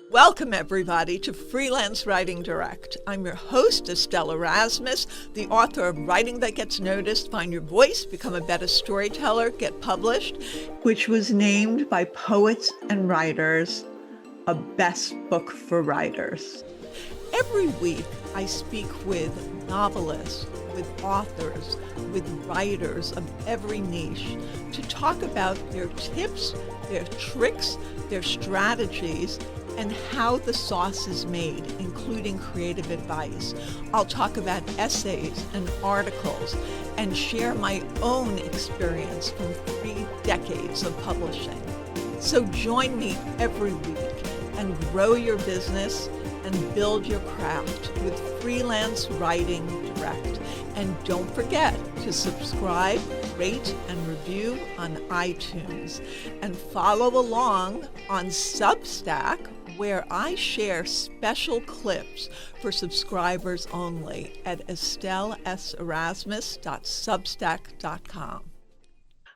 Welcome, everybody, to Freelance Writing Direct. I'm your host, Estelle Erasmus, the author of Writing That Gets Noticed, Find Your Voice, Become a Better Storyteller, Get Published, which was named by Poets and Writers a best book for writers. Every week, I speak with novelists, with authors, with writers of every niche to talk about their tips, their tricks, their strategies, and how the sauce is made, including creative advice. I'll talk about essays and articles and share my own experience from 3 decades of publishing. So join me every week and grow your business and build your craft with Freelance Writing Direct. And don't forget to subscribe, rate, and review on iTunes. And follow along on Substack, where I share special clips for subscribers only at estelleserasmus.substack.com.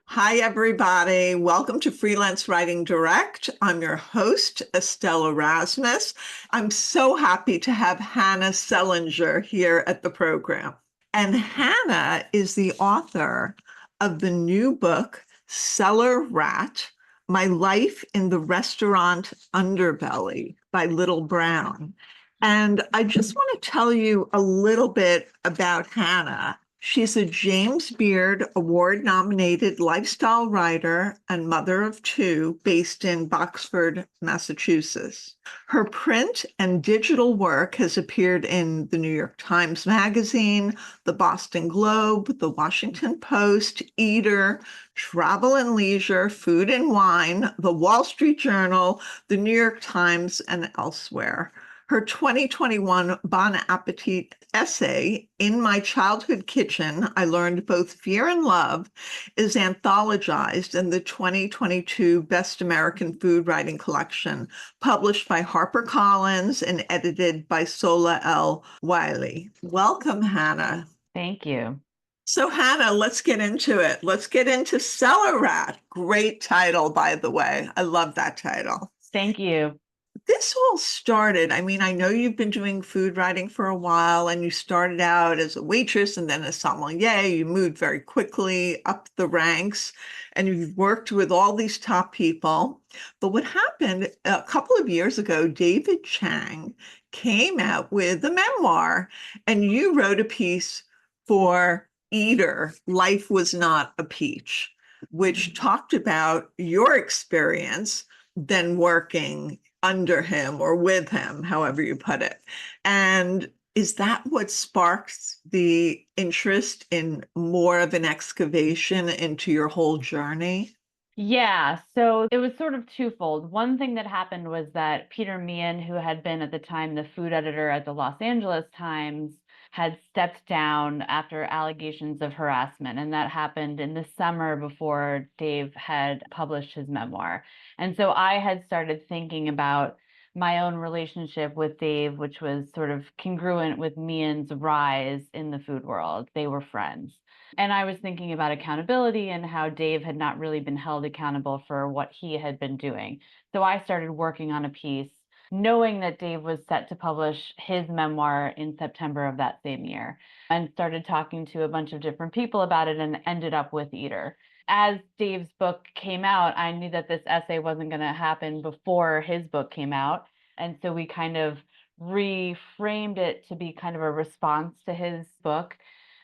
Hi, everybody. Welcome to Freelance Writing Direct. I'm your host, Estelle Erasmus. I'm so happy to have Hannah Selinger here at the program. And Hannah is the author of the new book, Cellar Rat, My Life in the Restaurant Underbelly by Little Brown. And I just want to tell you a little bit about Hannah. She's a James Beard Award-nominated lifestyle writer and mother of 2 based in Boxford, Massachusetts. Her print and digital work has appeared in the YorkTimes Magazine, the Boston Globe, the Washington Post, Eater, Travel and Leisure, Food and Wine, the Wall Street Journal, the New York Times, and elsewhere. Her 2021 Bon Appétit essay, In My Childhood Kitchen, I Learned Both Fear and Love, is anthologized in the 2022 Best American Food Writing Collection, published by HarperCollins and edited by Sohla El-Waylly. Welcome, Hannah. Thank you. So, Hannah, let's get into it. Let's get into Cellar Rat. Great title, by the way. I love that title. Thank you. This all started, I know you've been doing food writing for a while, and you started out as a waitress and then a sommelier. You moved very quickly up the ranks, and you've worked with all these top people. But what happened a couple of years ago, David Chang came out with a memoir, and you wrote a piece for Eater, Life Was Not a Peach, which talked about your experience then working under him or with him, however you put it. And is that what sparked the interest in more of an excavation into your whole journey? Yeah, so it was sort of twofold. One thing that happened was that Peter Meehan, who had been at the time the food editor at the Los Angeles Times, had stepped down after allegations of harassment. And that happened in the summer before Dave had published his memoir. And so I had started thinking about my own relationship with Dave, which was sort of congruent with Meehan's rise in the food world. They were friends. And I was thinking about accountability and how Dave had not really been held accountable for what he had been doing. So I started working on a piece knowing that Dave was set to publish his memoir in September of that same year, and started talking to a bunch of different people about it and ended up with Eater. As Dave's book came out, I knew that this essay wasn't going to happen before his book came out. And so we kind of reframed it to be kind of a response to his book.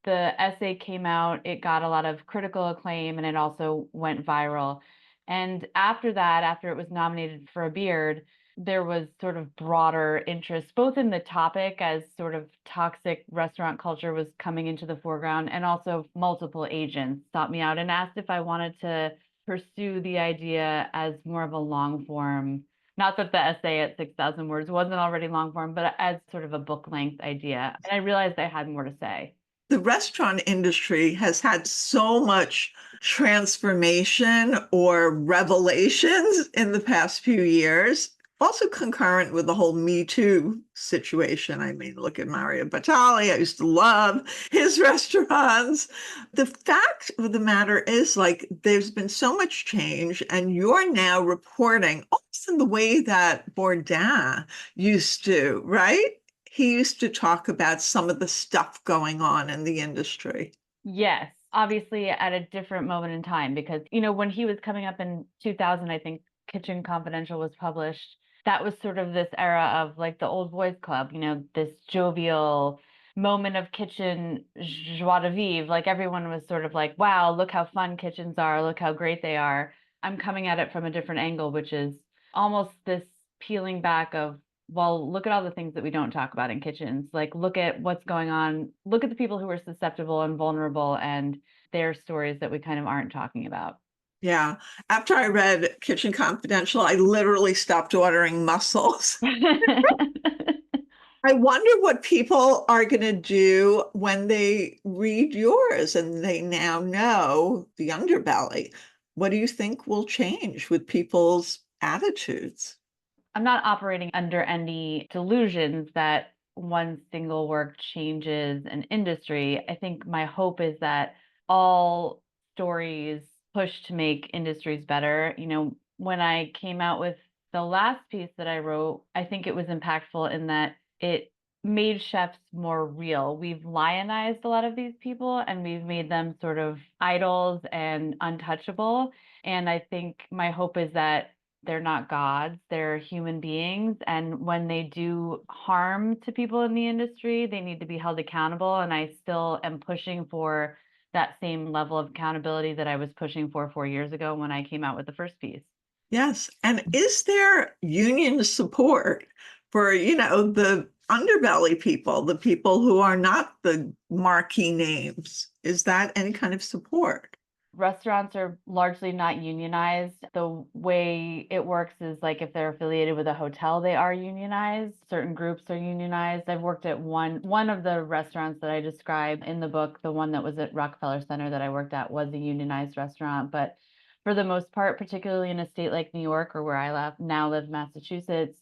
The essay came out, it got a lot of critical acclaim, and it also went viral. And after that, after it was nominated for a Beard, there was sort of broader interest, both in the topic as sort of toxic restaurant culture was coming into the foreground, and also multiple agents sought me out and asked if I wanted to pursue the idea as more of a long form. Not that the essay at 6,000 words wasn't already long form, but as sort of a book length idea. And I realized I had more to say. The restaurant industry has had so much transformation or revelations in the past few years. also concurrent with the whole Me Too situation. I mean, look at Mario Batali. I used to love his restaurants. The fact of the matter is, like, there's been so much change, and you're now reporting almost in the way that Bourdain used to, right? He used to talk about some of the stuff going on in the industry. Yes, obviously at a different moment in time because, when he was coming up in 2000, I think Kitchen Confidential was published. That was sort of this era of like the old boys club, this jovial moment of kitchen joie de vivre. Like everyone was sort of like, wow, look how fun kitchens are, look how great they are. I'm coming at it from a different angle, which is almost this peeling back of, well, look at all the things that we don't talk about in kitchens. Like, look at what's going on. Look at the people who are susceptible and vulnerable and their stories that we kind of aren't talking about. Yeah. After I read Kitchen Confidential, I literally stopped ordering mussels. I wonder what people are going to do when they read yours and they now know the underbelly. What do you think will change with people's attitudes? I'm not operating under any delusions that one single work changes an industry. I think my hope is that all stories push to make industries better. When I came out with the last piece that I wrote, I think it was impactful in that it made chefs more real. We've lionized a lot of these people and we've made them sort of idols and untouchable. And I think my hope is that they're not gods, they're human beings. And when they do harm to people in the industry, they need to be held accountable. And I still am pushing for that same level of accountability that I was pushing for 4 years ago when I came out with the first piece. Yes. And is there union support for, the underbelly people, the people who are not the marquee names? Is that any kind of support? Restaurants are largely not unionized. The way it works is like if they're affiliated with a hotel, they are unionized. Certain groups are unionized. I've worked at one of the restaurants that I describe in the book, the one that was at Rockefeller Center that I worked at was a unionized restaurant. But for the most part, particularly in a state like New York or where I now live, Massachusetts,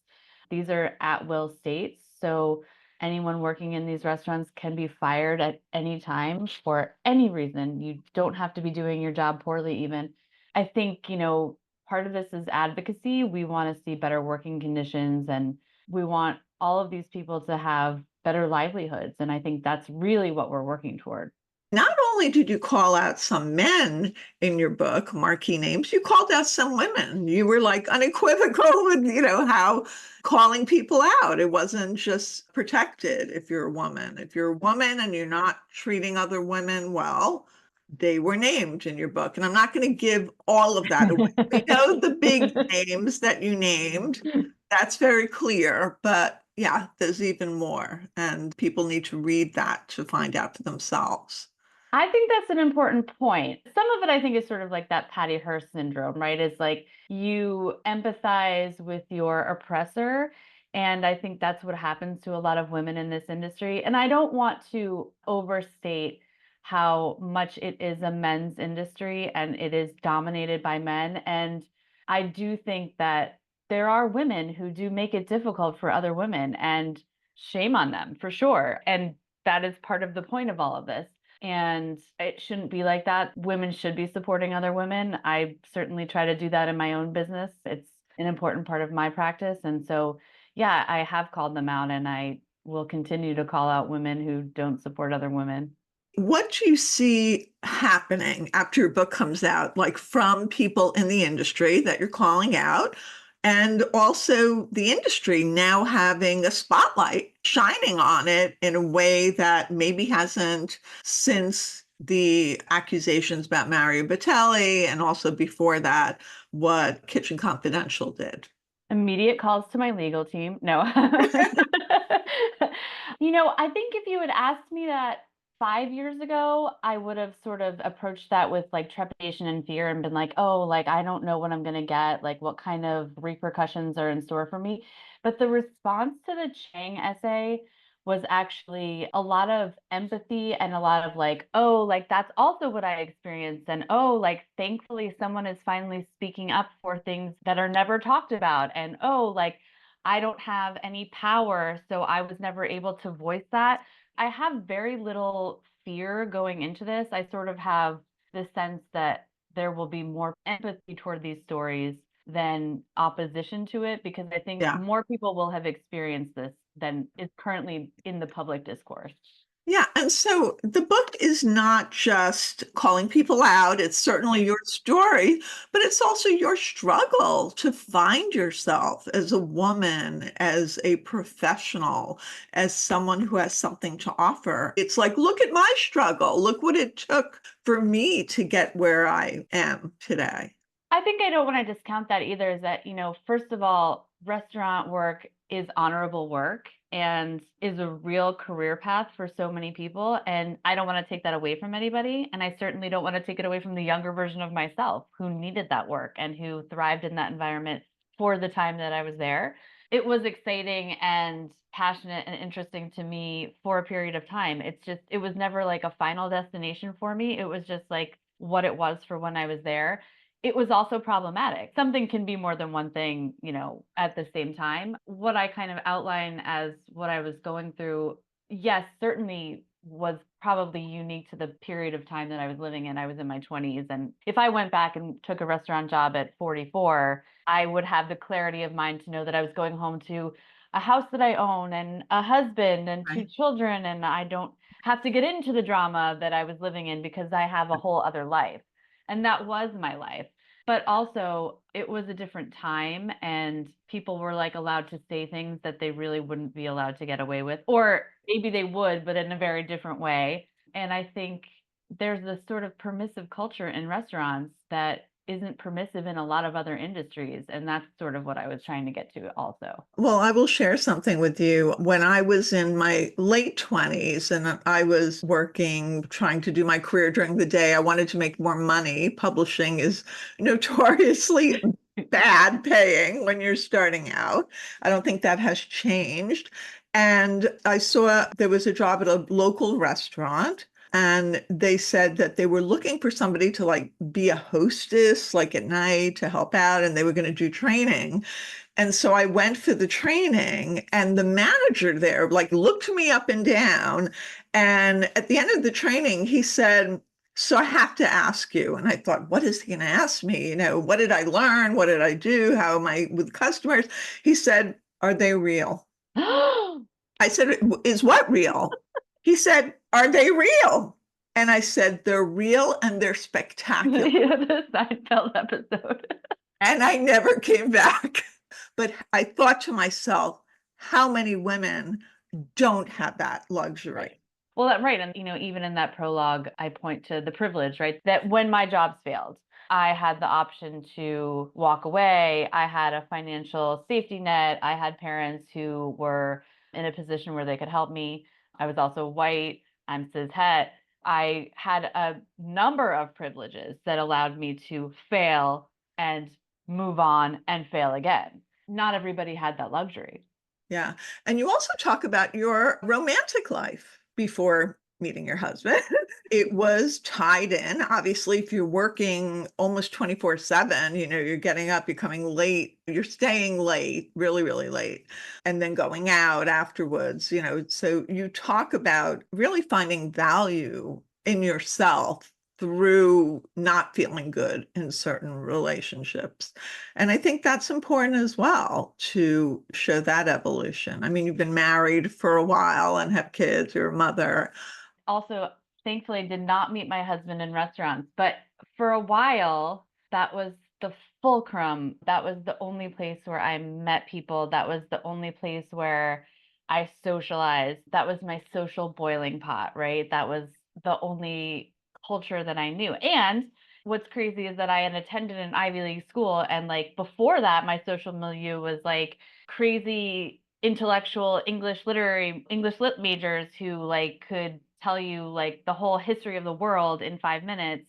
these are at-will states. So anyone working in these restaurants can be fired at any time for any reason. You don't have to be doing your job poorly, even. I think, part of this is advocacy. We want to see better working conditions and we want all of these people to have better livelihoods. And I think that's really what we're working toward. Not only did you call out some men in your book, marquee names, you called out some women. You were like unequivocal with, how calling people out. It wasn't just protected if you're a woman. If you're a woman and you're not treating other women well, they were named in your book. And I'm not going to give all of that away. We know the big names that you named. That's very clear. But yeah, there's even more. And people need to read that to find out for themselves. I think that's an important point. Some of it I think is sort of like that Patty Hearst syndrome, right? It's like you empathize with your oppressor. And I think that's what happens to a lot of women in this industry. And I don't want to overstate how much it is a men's industry and it is dominated by men. And I do think that there are women who do make it difficult for other women, and shame on them for sure. And that is part of the point of all of this. And it shouldn't be like that. Women should be supporting other women. I certainly try to do that in my own business. It's an important part of my practice. And so, yeah, I have called them out and I will continue to call out women who don't support other women. What do you see happening after your book comes out, like from people in the industry that you're calling out, and also the industry now having a spotlight shining on it in a way that maybe hasn't since the accusations about Mario Batali, and also before that, what Kitchen Confidential did? Immediate calls to my legal team. No. I think if you had asked me that 5 years ago, I would have sort of approached that with like trepidation and fear and been like, oh, like, I don't know what I'm going to get. Like, what kind of repercussions are in store for me? But the response to the Chang essay was actually a lot of empathy and a lot of like, oh, like that's also what I experienced. And oh, like thankfully someone is finally speaking up for things that are never talked about. And oh, like I don't have any power, so I was never able to voice that. I have very little fear going into this. I sort of have the sense that there will be more empathy toward these stories than opposition to it, because I think Yeah. more people will have experienced this than is currently in the public discourse. Yeah, and so the book is not just calling people out. It's certainly your story, but it's also your struggle to find yourself as a woman, as a professional, as someone who has something to offer. It's like, look at my struggle. Look what it took for me to get where I am today. I think I don't want to discount that either, is that, first of all, restaurant work is honorable work and is a real career path for so many people. And I don't want to take that away from anybody. And I certainly don't want to take it away from the younger version of myself who needed that work and who thrived in that environment for the time that I was there. It was exciting and passionate and interesting to me for a period of time. It was never like a final destination for me. It was just like what it was for when I was there. It was also problematic. Something can be more than one thing, at the same time. What I kind of outline as what I was going through, yes, certainly was probably unique to the period of time that I was living in. I was in my 20s. And if I went back and took a restaurant job at 44, I would have the clarity of mind to know that I was going home to a house that I own and a husband and two Right. children. And I don't have to get into the drama that I was living in because I have a whole other life. And that was my life. But also, it was a different time, and people were like allowed to say things that they really wouldn't be allowed to get away with, or maybe they would, but in a very different way. And I think there's this sort of permissive culture in restaurants that isn't permissive in a lot of other industries. And that's sort of what I was trying to get to also. Well, I will share something with you. When I was in my late 20s and I was working, trying to do my career during the day, I wanted to make more money. Publishing is notoriously bad paying when you're starting out. I don't think that has changed. And I saw there was a job at a local restaurant. And they said that they were looking for somebody to like be a hostess, like at night to help out, and they were going to do training. And so I went for the training, and the manager there like looked me up and down. And at the end of the training, he said, so I have to ask you. And I thought, what is he going to ask me? What did I learn? What did I do? How am I with customers? He said, are they real? I said, is what real? He said, are they real? And I said, they're real and they're spectacular. Yeah, the Seinfeld episode. And I never came back. But I thought to myself, how many women don't have that Right. luxury? Well, right. And, even in that prologue, I point to the privilege, right? That when my jobs failed, I had the option to walk away. I had a financial safety net. I had parents who were in a position where they could help me. I was also white. I'm cis het. I had a number of privileges that allowed me to fail and move on and fail again. Not everybody had that luxury. Yeah. And you also talk about your romantic life before meeting your husband. It was tied in. Obviously, if you're working almost 24/7, you're getting up, you're coming late, you're staying late, really, really late, and then going out afterwards. So you talk about really finding value in yourself through not feeling good in certain relationships. And I think that's important as well to show that evolution. I mean, you've been married for a while and have kids, you're a mother. Also, thankfully, did not meet my husband in restaurants, but for a while, that was the fulcrum. That was the only place where I met people. That was the only place where I socialized. That was my social boiling pot, right? That was the only culture that I knew. And what's crazy is that I had attended an Ivy League school, and like before that, my social milieu was like crazy intellectual English lit majors who like could tell you like the whole history of the world in 5 minutes.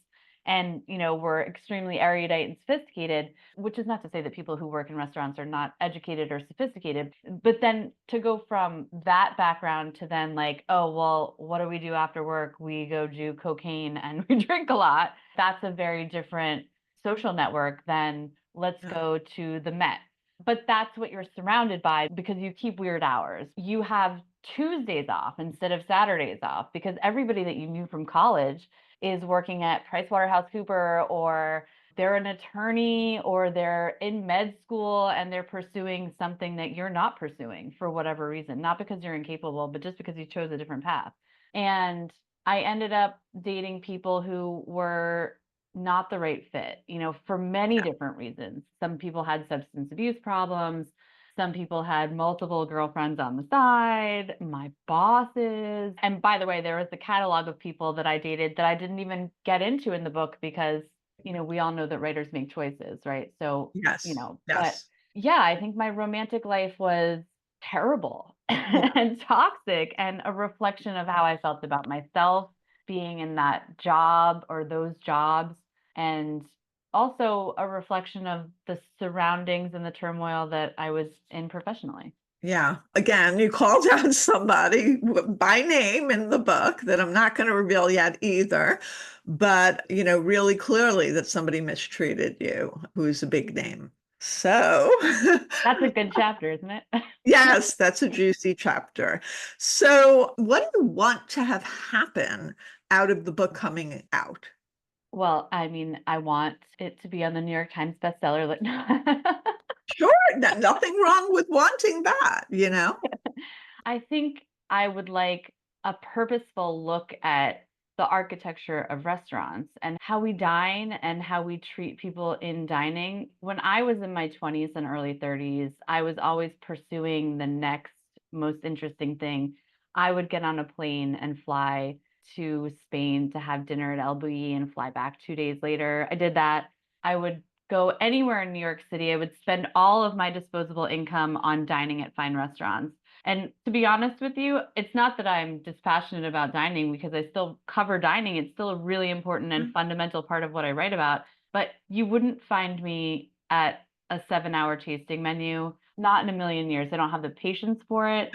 and, were extremely erudite and sophisticated, which is not to say that people who work in restaurants are not educated or sophisticated. But then to go from that background to then like, oh, well, what do we do after work? We go do cocaine and we drink a lot. That's a very different social network than let's go to the Met. But that's what you're surrounded by because you keep weird hours. You have Tuesdays off instead of Saturdays off because everybody that you knew from college is working at PricewaterhouseCooper, or they're an attorney, or they're in med school and they're pursuing something that you're not pursuing for whatever reason, not because you're incapable, but just because you chose a different path. And I ended up dating people who were not the right fit, for many different reasons. Some people had substance abuse problems. Some people had multiple girlfriends on the side, my bosses. And by the way, there was a catalog of people that I dated that I didn't even get into in the book because, we all know that writers make choices, right? So, Yes. but Yes. yeah, I think my romantic life was terrible and toxic and a reflection of how I felt about myself being in that job or those jobs, and also a reflection of the surroundings and the turmoil that I was in professionally. Yeah. Again, you called out somebody by name in the book that I'm not going to reveal yet either, but really clearly that somebody mistreated you, who's a big name. So That's a good chapter, isn't it? yes, that's a juicy chapter. So what do you want to have happen out of the book coming out? Well, I mean, I want it to be on the New York Times bestseller list. Sure, nothing wrong with wanting that. I think I would like a purposeful look at the architecture of restaurants and how we dine and how we treat people in dining. When I was in my 20s and early 30s, I was always pursuing the next most interesting thing. I would get on a plane and fly to Spain to have dinner at El Bulli and fly back 2 days later. I did that. I would go anywhere in New York City. I would spend all of my disposable income on dining at fine restaurants. And to be honest with you, it's not that I'm dispassionate about dining because I still cover dining. It's still a really important and fundamental part of what I write about. But you wouldn't find me at a 7-hour tasting menu, not in a million years. I don't have the patience for it.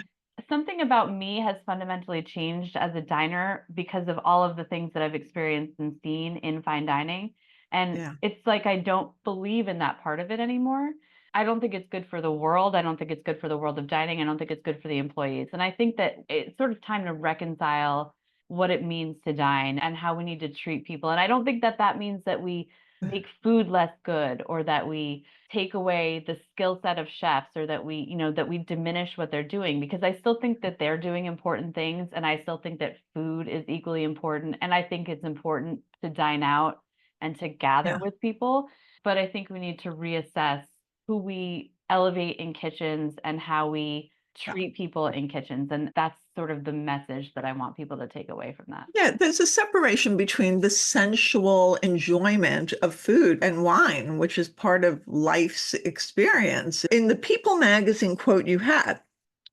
Something about me has fundamentally changed as a diner because of all of the things that I've experienced and seen in fine dining. And Yeah. it's like I don't believe in that part of it anymore. I don't think it's good for the world. I don't think it's good for the world of dining. I don't think it's good for the employees. And I think that it's sort of time to reconcile what it means to dine and how we need to treat people. And I don't think that that means that we make food less good or that we take away the skill set of chefs or that we diminish what they're doing, because I still think that they're doing important things and I still think that food is equally important. And I think it's important to dine out and to gather Yeah. with people. But I think we need to reassess who we elevate in kitchens and how we Yeah. treat people in kitchens. And that's sort of the message that I want people to take away from that. Yeah, there's a separation between the sensual enjoyment of food and wine, which is part of life's experience. In the People magazine quote you had,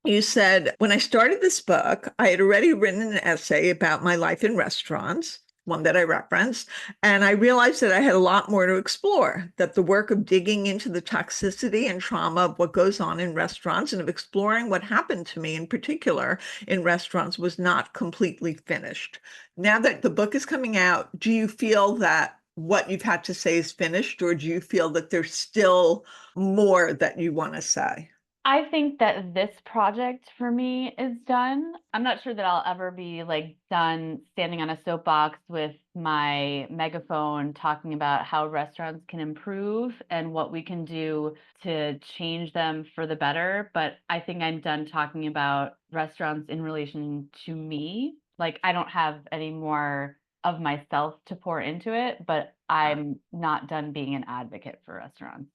you said, when I started this book, I had already written an essay about my life in restaurants, one that I referenced, and I realized that I had a lot more to explore, that the work of digging into the toxicity and trauma of what goes on in restaurants and of exploring what happened to me in particular in restaurants was not completely finished. Now that the book is coming out, do you feel that what you've had to say is finished, or do you feel that there's still more that you want to say? I think that this project for me is done. I'm not sure that I'll ever be like done standing on a soapbox with my megaphone talking about how restaurants can improve and what we can do to change them for the better. But I think I'm done talking about restaurants in relation to me. Like, I don't have any more of myself to pour into it, but I'm not done being an advocate for restaurants.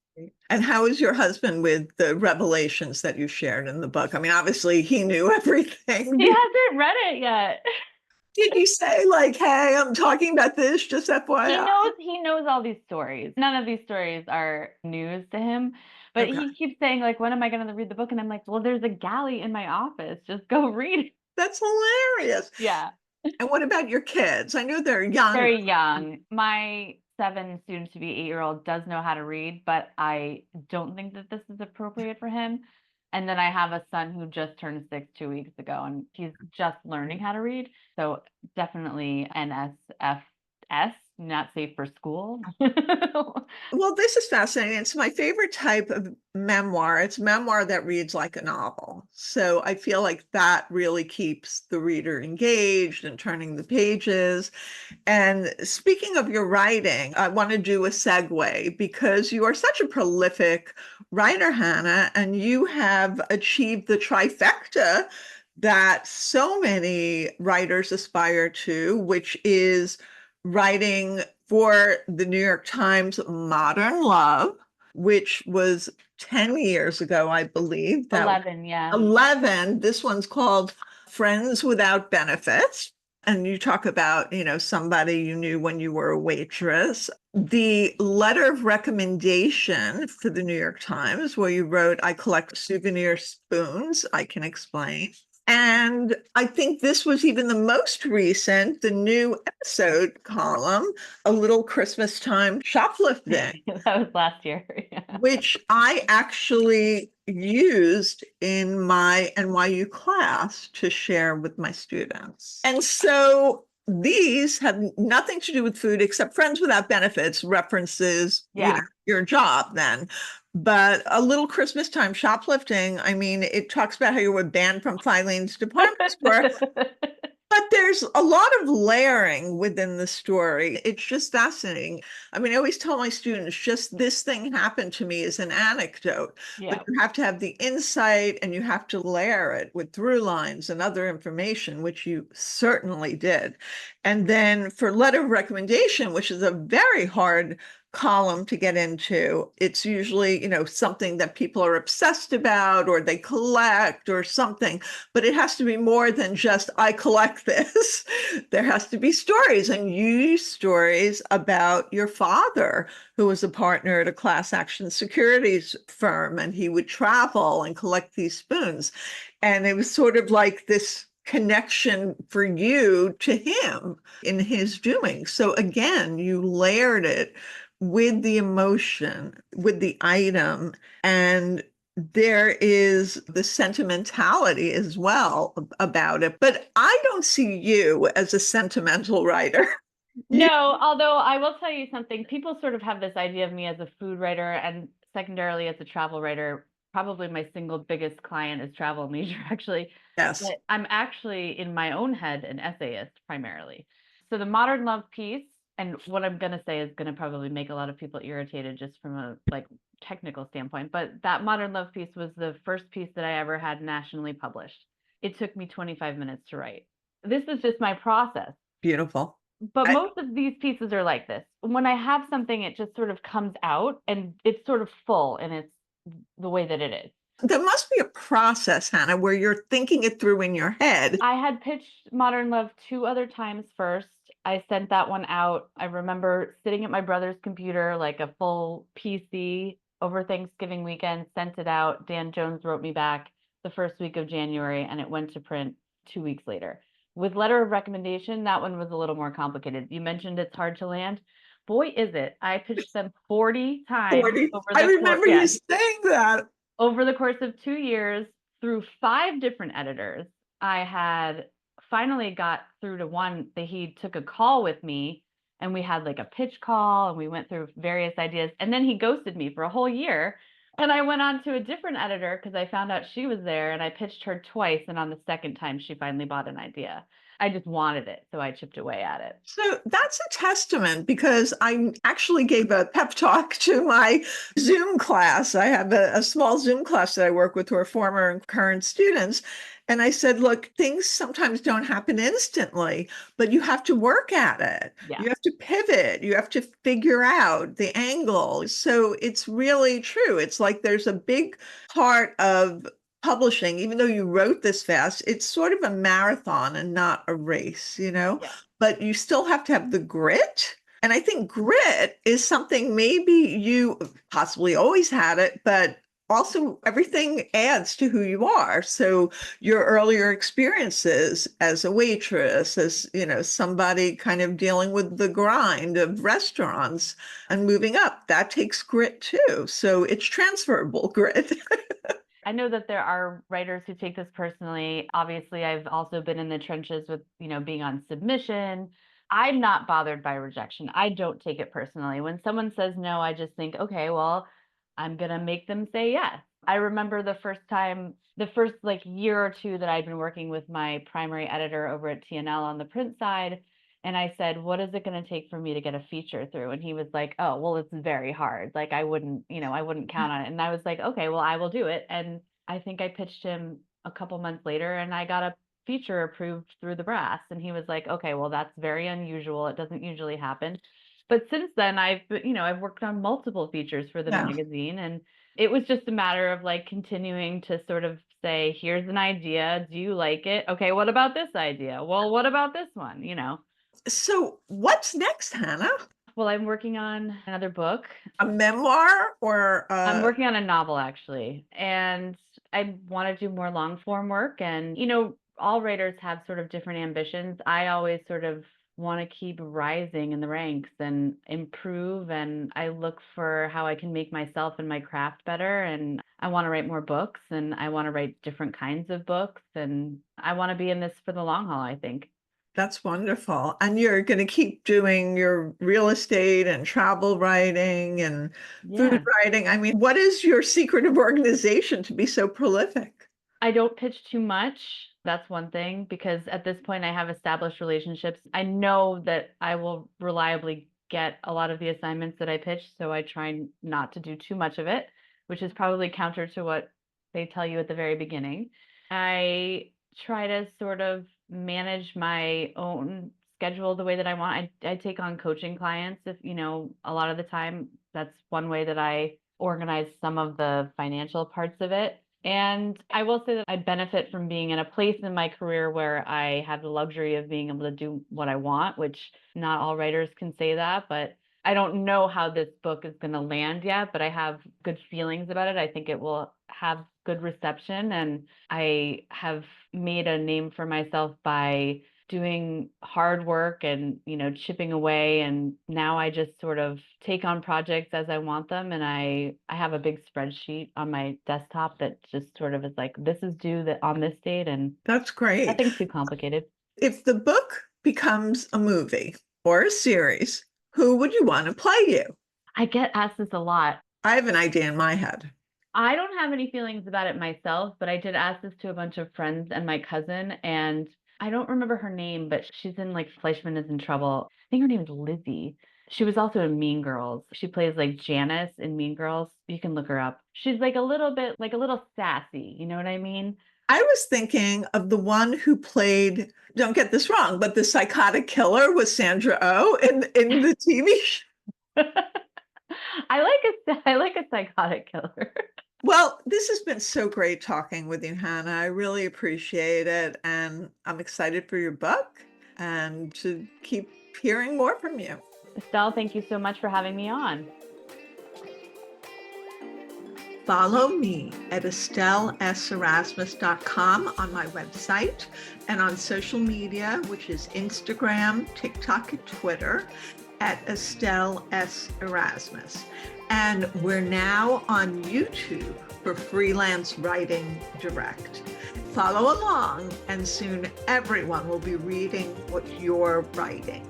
And how is your husband with the revelations that you shared in the book? I mean, obviously he knew everything. He hasn't read it yet. Did you say like, hey, I'm talking about this, just He FYI? knows he knows all these stories. None of these stories are news to him, but Okay. he keeps saying like, when am I going to read the book? And I'm like, well, there's a galley in my office. Just go read it. That's hilarious. Yeah. And what about your kids? I know they're young. Very young. My 7 soon to be 8-year-old does know how to read, but I don't think that this is appropriate for him. And then I have a son who just turned 6 2 weeks ago, and he's just learning how to read. So definitely NSFS, not safe for school. Well, this is fascinating. It's my favorite type of memoir. It's memoir that reads like a novel. So I feel like that really keeps the reader engaged and turning the pages. And speaking of your writing, I want to do a segue because you are such a prolific writer, Hannah, and you have achieved the trifecta that so many writers aspire to, which is writing for the New York Times Modern Love, which was 10 years ago, I believe. That 11, yeah. 11. This one's called Friends Without Benefits. And you talk about, somebody you knew when you were a waitress. The letter of recommendation for the New York Times, where you wrote, I collect souvenir spoons, I can explain. And I think this was even the most recent, the new episode column, A Little Christmas Time Shoplifting. That was last year. Yeah. Which I actually used in my NYU class to share with my students. And so these have nothing to do with food except Friends Without Benefits references, your job then. But A Little Christmas Time Shoplifting, I mean, it talks about how you were banned from Filene's department store. But there's a lot of layering within the story. It's just fascinating. I mean, I always tell my students, just this thing happened to me is an anecdote, but you have to have the insight and you have to layer it with through lines and other information, which you certainly did. And then for letter of recommendation, which is a very hard column to get into, it's usually, something that people are obsessed about or they collect or something, but it has to be more than just I collect this. There has to be stories, and you use stories about your father, who was a partner at a class action securities firm, and he would travel and collect these spoons. And it was sort of like this connection for you to him in his doing. So again, you layered it with the emotion, with the item, and there is the sentimentality as well about it. But I don't see you as a sentimental writer. No, although I will tell you something, people sort of have this idea of me as a food writer and secondarily as a travel writer. Probably my single biggest client is Travel and Leisure, actually. Yes. But I'm actually, in my own head, an essayist primarily. So the Modern Love piece, and what I'm going to say is going to probably make a lot of people irritated just from a technical standpoint, but that Modern Love piece was the first piece that I ever had nationally published. It took me 25 minutes to write. This is just my process. Beautiful. But most of these pieces are like this. When I have something, it just sort of comes out and it's sort of full and it's the way that it is. There must be a process, Hannah, where you're thinking it through in your head. I had pitched Modern Love 2 other times first. I sent that one out. I remember sitting at my brother's computer, like a full PC over Thanksgiving weekend, sent it out. Dan Jones wrote me back the first week of January, and it went to print 2 weeks later. With letter of recommendation, that one was a little more complicated. You mentioned it's hard to land. Boy, is it. I pitched them 40 times. 40. I remember you saying that. Over the course of 2 years, through 5 different editors. I had finally got through to one that he took a call with me, and we had like a pitch call and we went through various ideas, and then he ghosted me for a whole year. And I went on to a different editor because I found out she was there, and I pitched her twice, and on the second time she finally bought an idea. I just wanted it, so I chipped away at it. So that's a testament, because I actually gave a pep talk to my Zoom class. I have a small Zoom class that I work with who are former and current students. And I said, look, things sometimes don't happen instantly, but you have to work at it. Yeah. You have to pivot. You have to figure out the angle. So it's really true. It's like there's a big part of publishing, even though you wrote this fast, it's sort of a marathon and not a race, but you still have to have the grit. And I think grit is something maybe you possibly always had it, but also everything adds to who you are. So your earlier experiences as a waitress, as, somebody kind of dealing with the grind of restaurants and moving up, that takes grit too. So it's transferable grit. I know that there are writers who take this personally. Obviously, I've also been in the trenches with, being on submission. I'm not bothered by rejection. I don't take it personally. When someone says no, I just think, okay, well, I'm going to make them say yes. I remember the first like year or two that I'd been working with my primary editor over at TNL on the print side. And I said, what is it going to take for me to get a feature through? And he was like, oh, well, it's very hard. Like, I wouldn't count on it. And I was like, okay, well, I will do it. And I think I pitched him a couple months later and I got a feature approved through the brass. And he was like, okay, well, that's very unusual. It doesn't usually happen. But since then, I've worked on multiple features for the magazine. And it was just a matter of like continuing to sort of say, here's an idea. Do you like it? Okay, what about this idea? Well, what about this one? So what's next, Hannah? Well, I'm working on another book. A memoir or I'm working on a novel, actually. And I want to do more long form work. And, all writers have sort of different ambitions. I always sort of want to keep rising in the ranks and improve. And I look for how I can make myself and my craft better. And I want to write more books and I want to write different kinds of books. And I want to be in this for the long haul, I think. That's wonderful. And you're going to keep doing your real estate and travel writing and food writing. I mean, what is your secret of organization to be so prolific? I don't pitch too much. That's one thing, because at this point I have established relationships. I know that I will reliably get a lot of the assignments that I pitch, so I try not to do too much of it, which is probably counter to what they tell you at the very beginning. I try to sort of manage my own schedule the way that I want. I take on coaching clients if, a lot of the time. That's one way that I organize some of the financial parts of it. And I will say that I benefit from being in a place in my career where I have the luxury of being able to do what I want, which not all writers can say that, but I don't know how this book is going to land yet, but I have good feelings about it. I think it will have good reception. And I have made a name for myself by doing hard work and, chipping away. And now I just sort of take on projects as I want them. And I have a big spreadsheet on my desktop that just sort of is like, this is due on this date. And that's great. Nothing too complicated. If the book becomes a movie or a series, who would you want to play you? I get asked this a lot. I have an idea in my head. I don't have any feelings about it myself, but I did ask this to a bunch of friends and my cousin, and I don't remember her name, but she's in like Fleischman is in Trouble. I think her name is Lizzie. She was also in Mean Girls. She plays like Janice in Mean Girls. You can look her up. She's like a little sassy. You know what I mean? I was thinking of the one who played, don't get this wrong, but the psychotic killer was Sandra Oh in the TV show. I like a psychotic killer. Well, this has been so great talking with you, Hannah. I really appreciate it. And I'm excited for your book and to keep hearing more from you. Estelle, thank you so much for having me on. Follow me at estelleserasmus.com on my website and on social media, which is Instagram, TikTok, and Twitter at Estelle S. Erasmus. And we're now on YouTube for Freelance Writing Direct. Follow along, and soon everyone will be reading what you're writing.